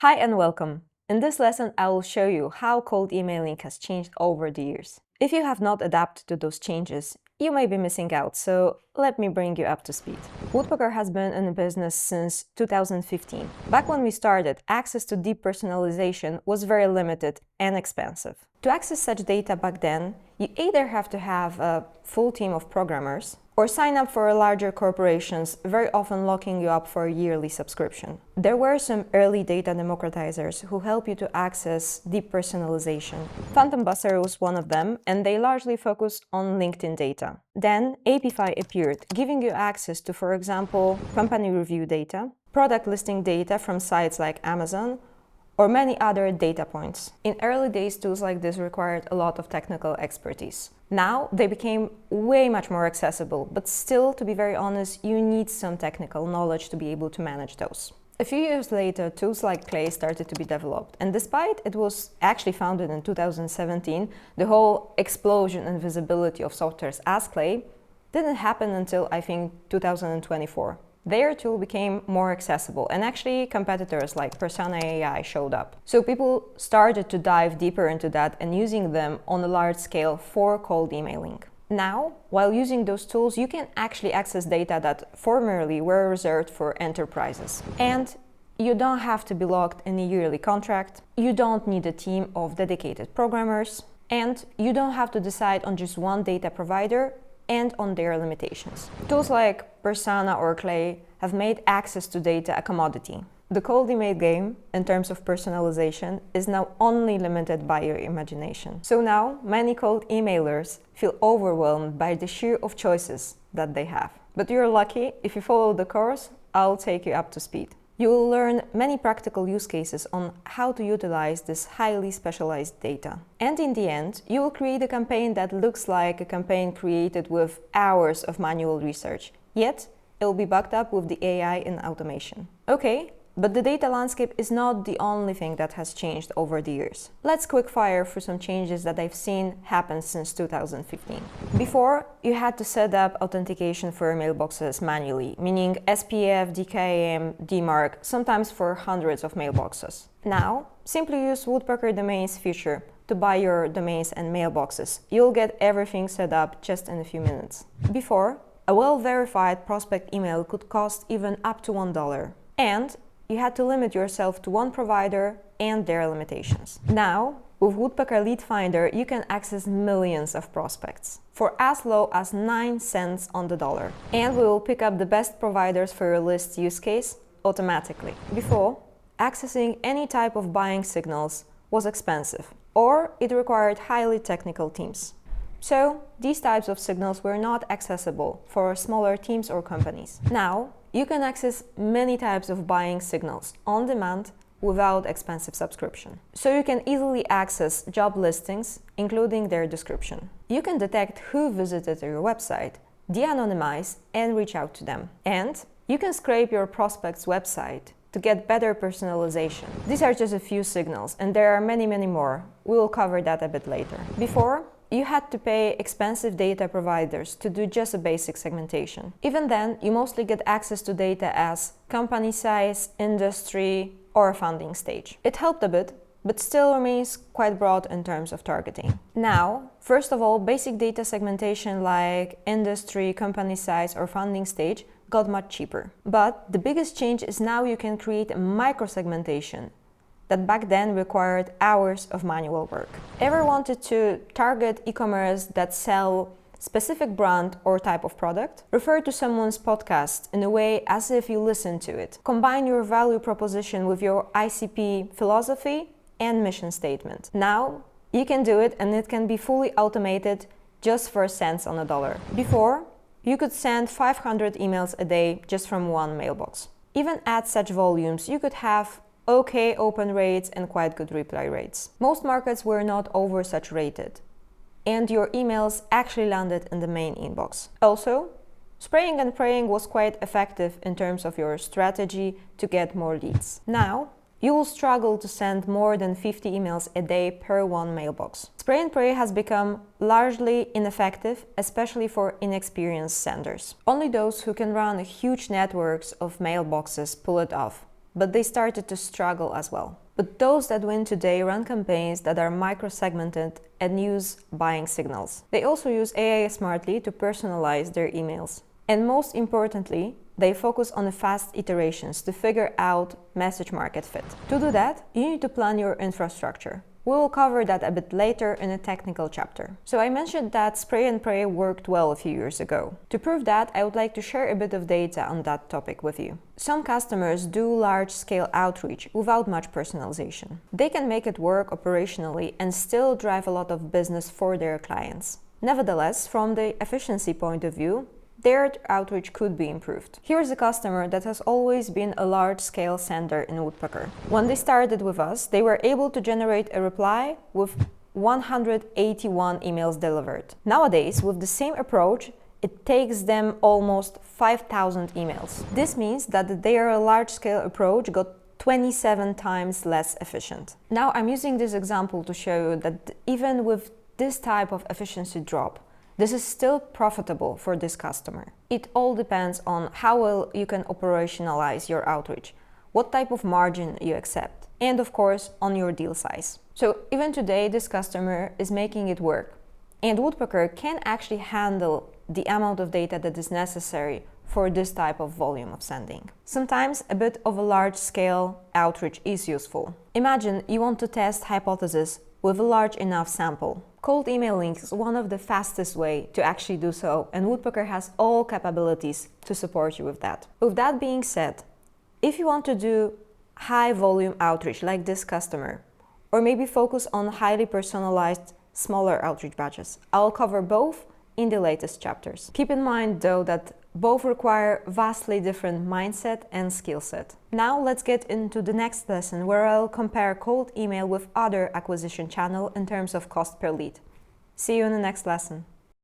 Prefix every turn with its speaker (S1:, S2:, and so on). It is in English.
S1: Hi and welcome. In this lesson, I will show you how cold emailing has changed over the years. If you have not adapted to those changes, you may be missing out, so let me bring you up to speed. Woodpecker has been in business since 2015. Back when we started, access to deep personalization was very limited and expensive. To access such data back then, you either have to have a full team of programmers or sign up for larger corporations, very often locking you up for a yearly subscription. There were some early data democratizers who help you to access deep personalization. Phantom Buster was one of them, and they largely focused on LinkedIn data. Then Apify appeared, giving you access to, for example, company review data, product listing data from sites like Amazon, or many other data points. In early days, tools like this required a lot of technical expertise. Now they became way much more accessible, but still, to be very honest, you need some technical knowledge to be able to manage those. A few years later, tools like Clay started to be developed, and despite it was actually founded in 2017, the whole explosion and visibility of softwares as Clay didn't happen until, I think, 2024. Their tool became more accessible, and actually competitors like Persana AI showed up. So people started to dive deeper into that and using them on a large scale for cold emailing. Now, while using those tools, you can actually access data that formerly were reserved for enterprises. And you don't have to be locked in a yearly contract, you don't need a team of dedicated programmers, and you don't have to decide on just one data provider and on their limitations. Tools like Persana or Clay have made access to data a commodity. The cold email game, in terms of personalization, is now only limited by your imagination. So now, many cold emailers feel overwhelmed by the sheer of choices that they have. But you're lucky, if you follow the course, I'll take you up to speed. You will learn many practical use cases on how to utilize this highly specialized data. And in the end, you will create a campaign that looks like a campaign created with hours of manual research, yet it will be backed up with the AI and automation. Okay, but the data landscape is not the only thing that has changed over the years. Let's quickfire through some changes that I've seen happen since 2015. Before, you had to set up authentication for mailboxes manually, meaning SPF, DKIM, DMARC, sometimes for hundreds of mailboxes. Now, simply use Woodpecker Domains feature to buy your domains and mailboxes. You'll get everything set up just in a few minutes. Before, a well-verified prospect email could cost even up to $1. And you had to limit yourself to one provider and their limitations. Now, with Woodpecker Lead Finder, you can access millions of prospects for as low as 9 cents on the dollar. And we will pick up the best providers for your list use case automatically. Before, accessing any type of buying signals was expensive, or it required highly technical teams. So, these types of signals were not accessible for smaller teams or companies. Now, you can access many types of buying signals on demand without expensive subscription. So you can easily access job listings, including their description. You can detect who visited your website, de-anonymize, and reach out to them. And you can scrape your prospect's website to get better personalization. These are just a few signals, and there are many more. We will cover that a bit later. Before, you had to pay expensive data providers to do just a basic segmentation. Even then, you mostly get access to data as company size, industry, or funding stage. It helped a bit, but still remains quite broad in terms of targeting. Now, first of all, basic data segmentation like industry, company size, or funding stage got much cheaper. But the biggest change is now you can create a micro-segmentation that back then required hours of manual work. Ever wanted to target e-commerce that sell specific brand or type of product? Refer to someone's podcast in a way as if you listen to it. Combine your value proposition with your ICP philosophy and mission statement. Now, you can do it, and it can be fully automated just for cents on a dollar. Before, you could send 500 emails a day just from one mailbox. Even at such volumes, you could have okay open rates and quite good reply rates. Most markets were not oversaturated, and your emails actually landed in the main inbox. Also, spraying and praying was quite effective in terms of your strategy to get more leads. Now, you will struggle to send more than 50 emails a day per one mailbox. Spray and pray has become largely ineffective, especially for inexperienced senders. Only those who can run huge networks of mailboxes pull it off. but they started to struggle as well. But those that win today run campaigns that are micro-segmented and use buying signals. They also use AI smartly to personalize their emails. And most importantly, they focus on the fast iterations to figure out message market fit. To do that, you need to plan your infrastructure. We will cover that a bit later in a technical chapter. So I mentioned that spray and pray worked well a few years ago. To prove that, I would like to share a bit of data on that topic with you. Some customers do large-scale outreach without much personalization. They can make it work operationally and still drive a lot of business for their clients. Nevertheless, from the efficiency point of view, their outreach could be improved. Here's a customer that has always been a large-scale sender in Woodpecker. When they started with us, they were able to generate a reply with 181 emails delivered. Nowadays, with the same approach, it takes them almost 5,000 emails. This means that their large-scale approach got 27 times less efficient. Now, I'm using this example to show you that even with this type of efficiency drop, this is still profitable for this customer. It all depends on how well you can operationalize your outreach, what type of margin you accept, and of course, on your deal size. So even today, this customer is making it work. And Woodpecker can actually handle the amount of data that is necessary for this type of volume of sending. Sometimes a bit of a large-scale outreach is useful. Imagine you want to test hypotheses with a large enough sample. Cold emailing is one of the fastest way to actually do so, and Woodpecker has all capabilities to support you with that. With that being said, if you want to do high volume outreach like this customer, or maybe focus on highly personalized smaller outreach batches, I'll cover both in the latest chapters. Keep in mind though that both require vastly different mindset and skill set. Now let's get into the next lesson where I'll compare cold email with other acquisition channel in terms of cost per lead. See you in the next lesson.